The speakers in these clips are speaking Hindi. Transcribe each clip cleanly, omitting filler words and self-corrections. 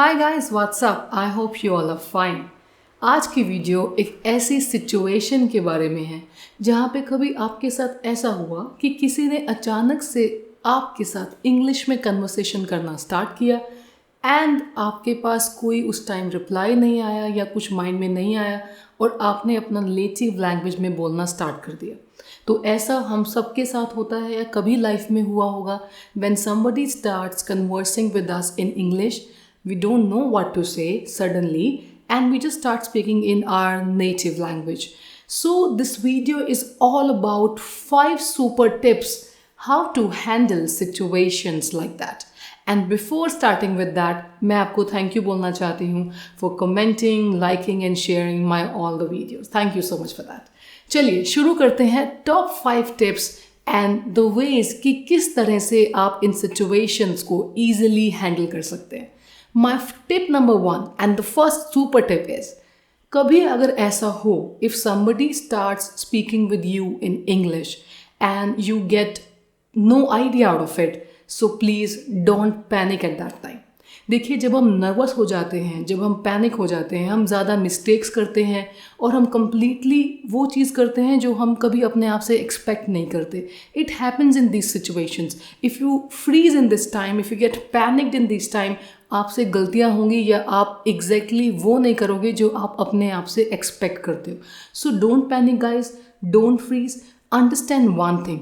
Hi guys what's up, I hope you all are fine. आज की वीडियो एक ऐसी सिचुएशन के बारे में है जहाँ पे कभी आपके साथ ऐसा हुआ कि किसी ने अचानक से आपके साथ इंग्लिश में कन्वर्सेशन करना स्टार्ट किया एंड आपके पास कोई उस टाइम रिप्लाई नहीं आया या कुछ माइंड में नहीं आया और आपने अपना नेटिव लैंग्वेज में बोलना स्टार्ट कर दिया। तो ऐसा हम सबके साथ होता है या कभी लाइफ में हुआ होगा। When somebody starts conversing with us in English, we don't know what to say suddenly and we just start speaking in our native language. So this video is all about 5 super tips how to handle situations like that. And before starting with that, मैं आपको thank you बोलना चाहती हूँ for commenting, liking and sharing my all the videos. Thank you so much for that. चलिए शुरू करते हैं top 5 tips and the ways कि किस तरह से आप इन situations को easily handle कर सकते हैं। My tip number 1 and the first super tip is, कभी अगर ऐसा हो, if somebody starts speaking with you in English and you get no idea out of it, so please don't panic at that time. देखिए, जब हम नर्वस हो जाते हैं, जब हम पैनिक हो जाते हैं, हम ज़्यादा मिस्टेक्स करते हैं और हम कम्प्लीटली वो चीज़ करते हैं जो हम कभी अपने आप से एक्सपेक्ट नहीं करते। It happens in this situations. If you freeze in this time, if you get panicked in this time, आपसे गलतियाँ होंगी या आप एग्जैक्टली वो नहीं करोगे जो आप अपने आप से एक्सपेक्ट करते हो। So don't panic guys, don't freeze, understand one thing,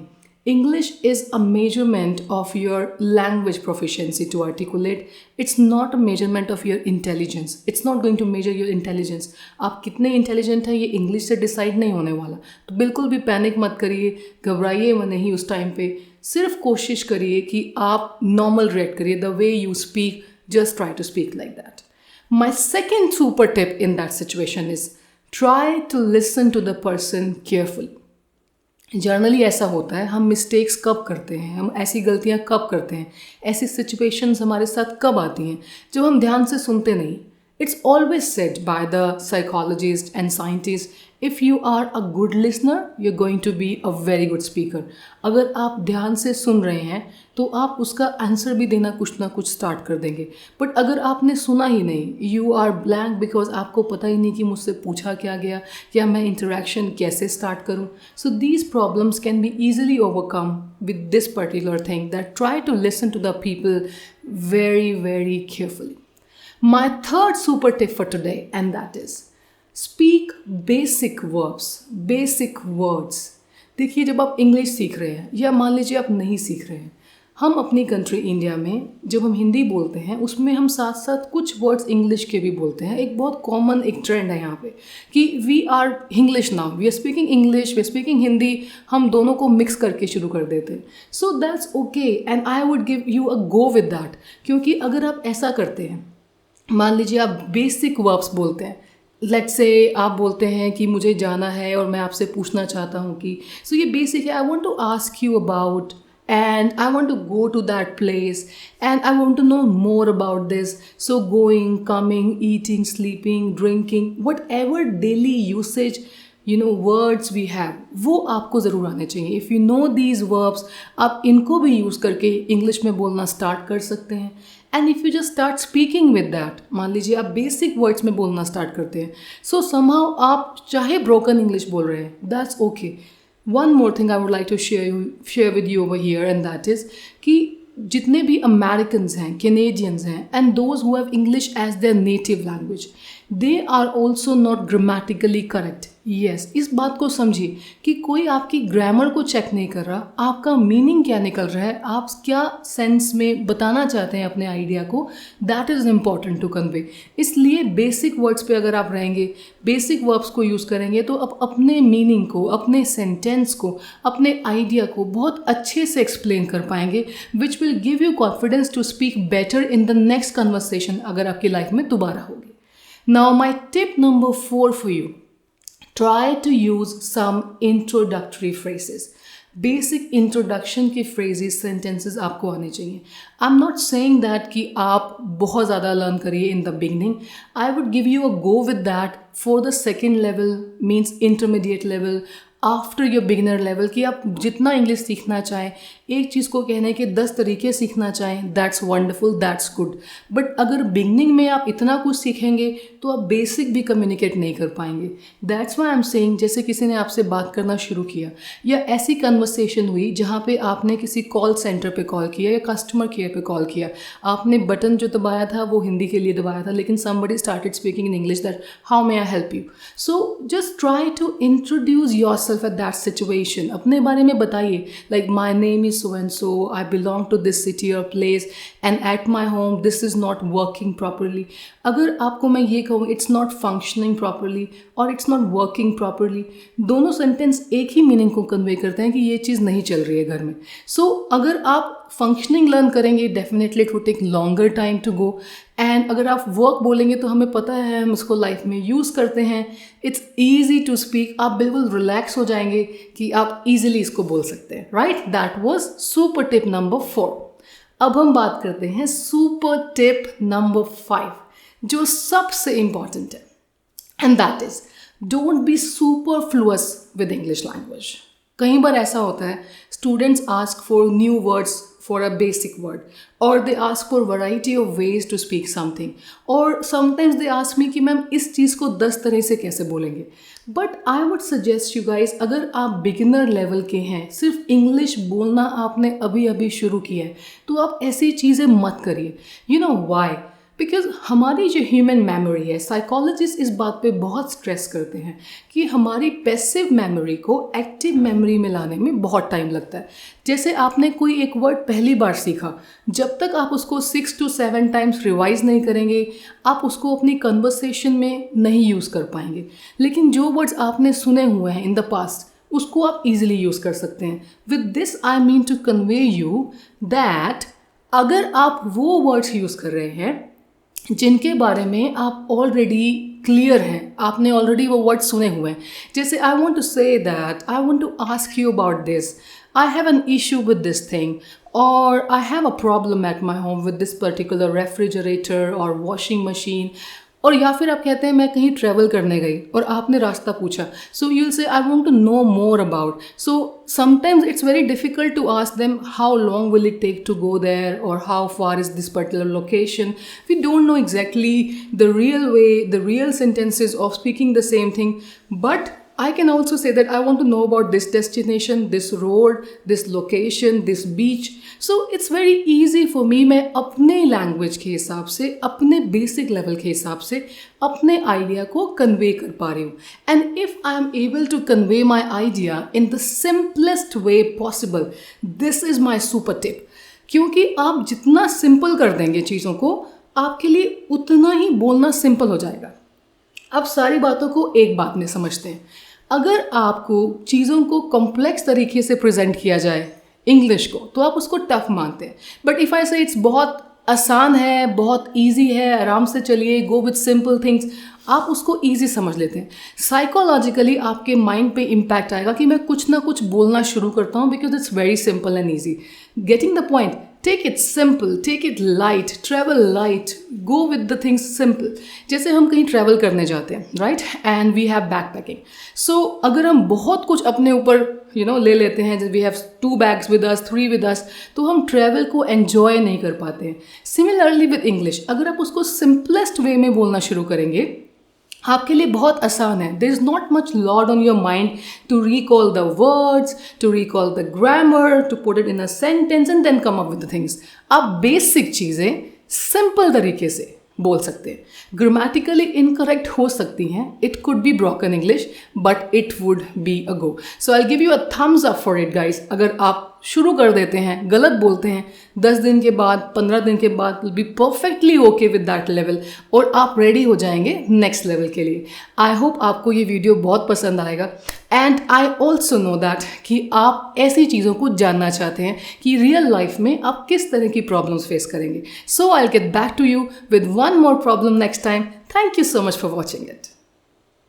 English is a measurement of your language proficiency to articulate. It's not a measurement of your intelligence. It's not going to measure your intelligence. आप कितने इंटेलिजेंट हैं ये इंग्लिश से डिसाइड नहीं होने वाला। तो बिल्कुल भी पैनिक मत करिए, घबराइए नहीं उस टाइम पे। सिर्फ कोशिश करिए कि आप नॉर्मल रिएक्ट करिए। The way you speak, just try to speak like that. My second super tip in that situation is try to listen to the person carefully. Generally ऐसा होता है, हम मिस्टेक्स कब करते हैं, हम ऐसी गलतियां कब करते हैं, ऐसी सिचुएशंस हमारे साथ कब आती हैं जब हम ध्यान से सुनते नहीं। It's always said by the psychologists and scientists, if you are a good listener, you're going to be a very good speaker. अगर आप ध्यान से सुन रहे हैं तो आप उसका आंसर भी देना कुछ ना कुछ स्टार्ट कर देंगे। बट अगर आपने सुना ही नहीं, यू आर ब्लैंक बिकॉज आपको पता ही नहीं कि मुझसे पूछा क्या गया या मैं इंटरेक्शन कैसे स्टार्ट करूँ। So these problems can be easily overcome with this particular thing, that try to listen to the people very, very carefully. My third super tip for today, and that is speak basic verbs, basic words. देखिए, जब आप इंग्लिश सीख रहे हैं या मान लीजिए आप नहीं सीख रहे हैं, हम अपनी कंट्री इंडिया में जब हम हिंदी बोलते हैं उसमें हम साथ साथ कुछ वर्ड्स इंग्लिश के भी बोलते हैं। एक बहुत कॉमन एक ट्रेंड है यहाँ पे कि we are English now, we are speaking English, we are speaking Hindi, हम दोनों को मिक्स करके शुरू कर देते हैं। So that's okay and I would give you a go with that. क्योंकि अगर आप ऐसा करते हैं, मान लीजिए आप बेसिक वर्ब्स बोलते हैं, लेट्स से आप बोलते हैं कि मुझे जाना है और मैं आपसे पूछना चाहता हूँ कि सो ये बेसिक है, I want to ask you about and I want to go to that place and I want to know more about this. So going, coming, eating, sleeping, drinking, whatever daily usage words we have, वो आपको ज़रूर आने चाहिए। If you know these verbs, आप इनको भी यूज़ करके इंग्लिश में बोलना स्टार्ट कर सकते हैं। And if you just start speaking with that, मान लीजिए आप बेसिक वर्ड्स में बोलना स्टार्ट करते हैं, सो समहाउ आप चाहे ब्रोकन इंग्लिश बोल रहे हैं, that's okay. One more thing I would like to share with you over here and that is कि जितने भी अमेरिकन्स हैं, कैनेडियंस हैं and those who have English as their native language, they are also not grammatically correct. Yes, इस बात को समझिए कि कोई आपकी ग्रामर को चेक नहीं कर रहा, आपका मीनिंग क्या निकल रहा है, आप क्या सेंस में बताना चाहते हैं अपने आइडिया को, that is important to convey. इसलिए बेसिक वर्ड्स पे अगर आप रहेंगे, बेसिक वर्ब्स को यूज़ करेंगे तो आप अपने मीनिंग को, अपने सेंटेंस को, अपने आइडिया को बहुत अच्छे से एक्सप्लेन कर पाएंगे, which will give you confidence to speak better in the next conversation अगर आपकी लाइफ में दोबारा होगी। Now my tip number 4 for you, try to use some introductory phrases. Basic introduction के phrases, sentences आपको आने चाहिए। I'm not saying that कि आप बहुत ज़्यादा learn करिए in the beginning. I would give you a go with that for the second level, means intermediate level, after your beginner level, कि आप जितना इंग्लिश सीखना चाहें एक चीज़ को कहने के 10 तरीके सीखना चाहें, that's wonderful, that's good. But अगर बिगनिंग में आप इतना कुछ सीखेंगे तो आप बेसिक भी कम्युनिकेट नहीं कर पाएंगे। That's why I am saying, जैसे किसी ने आपसे बात करना शुरू किया या ऐसी कन्वर्सेशन हुई जहाँ पे आपने किसी कॉल सेंटर पे कॉल किया या कस्टमर केयर पे कॉल किया, आपने बटन जो दबाया था वो हिंदी के लिए दबाया था, लेकिन somebody started speaking in English that how may I help you? So just try to introduce yourself at that situation. अपने बारे में बताइए, like my name is so and so, I belong to this city or place and at my home this is not working properly. अगर आपको मैं ये कहूँ it's not functioning properly और it's not working properly, दोनों सेंटेंस एक ही मीनिंग को कन्वे करते हैं कि ये चीज़ नहीं चल रही है घर में। सो अगर आप फंक्शनिंग लर्न करेंगे definitely it would take longer time to go, and अगर आप वर्क बोलेंगे तो हमें पता है हम उसको लाइफ में यूज़ करते हैं, इट्स ईजी टू स्पीक, आप बिल्कुल रिलैक्स हो जाएंगे कि आप ईजिली इसको बोल सकते हैं, right. That was super tip number 4। अब हम बात करते हैं सुपर टिप नंबर 5 जो सबसे इम्पॉर्टेंट है, and that is don't be superfluous with English language. कई बार ऐसा होता है students ask for new words for a basic word or they ask for variety of ways to speak something or sometimes they ask me कि मैम इस चीज़ को 10 तरह से कैसे बोलेंगे। But I would suggest you guys, अगर आप बिगिनर लेवल के हैं, सिर्फ इंग्लिश बोलना आपने अभी अभी शुरू किया है, तो आप ऐसी चीज़ें मत करिए। You know why? बिकॉज हमारी जो ह्यूमन मेमोरी है, साइकोलॉजिस्ट इस बात पे बहुत स्ट्रेस करते हैं कि हमारी पैसिव मेमोरी को एक्टिव मेमोरी में लाने में बहुत टाइम लगता है। जैसे आपने कोई एक वर्ड पहली बार सीखा, जब तक आप उसको 6 to 7 टाइम्स रिवाइज नहीं करेंगे आप उसको अपनी कन्वर्सेशन में नहीं यूज़ कर पाएंगे। लेकिन जो वर्ड्स आपने सुने हुए हैं इन द पास्ट उसको आप ईजिली यूज़ कर सकते हैं। With this I mean to convey you that अगर आप वो वर्ड्स यूज़ कर रहे हैं जिनके बारे में आप ऑलरेडी क्लियर हैं, आपने ऑलरेडी वो वर्ड सुने हुए हैं, जैसे I want to say that, I want to ask you about this, I have an issue with this thing, और I have a problem at my home with this particular refrigerator और वॉशिंग मशीन। और या फिर आप कहते हैं मैं कहीं ट्रैवल करने गई और आपने रास्ता पूछा, सो you will say I want to know more about. So sometimes it's very difficult to ask them how long will it take to go there और how far is this particular location. We don't know exactly the real way, the real sentences of speaking the same thing, but I can also say that I want to know about this destination, this road, this location, this beach. So it's very easy for me, मैं अपने लैंग्वेज के हिसाब से, अपने बेसिक लेवल के हिसाब से अपने आइडिया को कन्वे कर पा रही हूँ। And if I am able to convey my idea in the simplest way possible, this is my super tip. क्योंकि आप जितना सिंपल कर देंगे चीज़ों को, आपके लिए उतना ही बोलना सिंपल हो जाएगा। अब सारी बातों को एक बात में समझते हैं। अगर आपको चीज़ों को कॉम्प्लेक्स तरीके से प्रेजेंट किया जाए इंग्लिश को, तो आप उसको टफ मानते हैं। बट इफ़ आई से इट्स बहुत आसान है, बहुत इजी है, आराम से चलिए, गो विथ सिंपल थिंग्स, आप उसको इजी समझ लेते हैं। साइकोलॉजिकली आपके माइंड पे इम्पैक्ट आएगा कि मैं कुछ ना कुछ बोलना शुरू करता हूँ because it's very simple and easy. Getting the point, take it simple, take it light, travel light, go with the things simple. जैसे हम कहीं ट्रैवल करने जाते हैं, right, and we have back packing. So अगर हम बहुत कुछ अपने ऊपर ले लेते हैं, जैसे we have 2 bags with us, 3 with us, तो हम ट्रैवल को एन्जॉय नहीं कर पाते हैं। सिमिलरली विद इंग्लिश, अगर आप उसको सिंपलेस्ट वे में बोलना शुरू करेंगे आपके लिए बहुत आसान है। There is not much load on your mind to recall the words, to recall the grammar, to put it in a sentence and then come up with the things. आप बेसिक चीज़ें सिंपल तरीके से बोल सकते हैं। ग्रामेटिकली इनकरेक्ट हो सकती हैं, it could be broken English, but it would be a go. So I give you a thumbs up for it guys. अगर आप शुरू कर देते हैं, गलत बोलते हैं, 10 दिन के बाद, 15 दिन के बाद will be perfectly okay with that level, और आप रेडी हो जाएंगे नेक्स्ट लेवल के लिए। आई होप आपको ये वीडियो बहुत पसंद आएगा, and I also know that कि आप ऐसी चीज़ों को जानना चाहते हैं कि रियल लाइफ में आप किस तरह की प्रॉब्लम्स फेस करेंगे। So I will get back to you with one more problem next time. Thank you so much for watching it.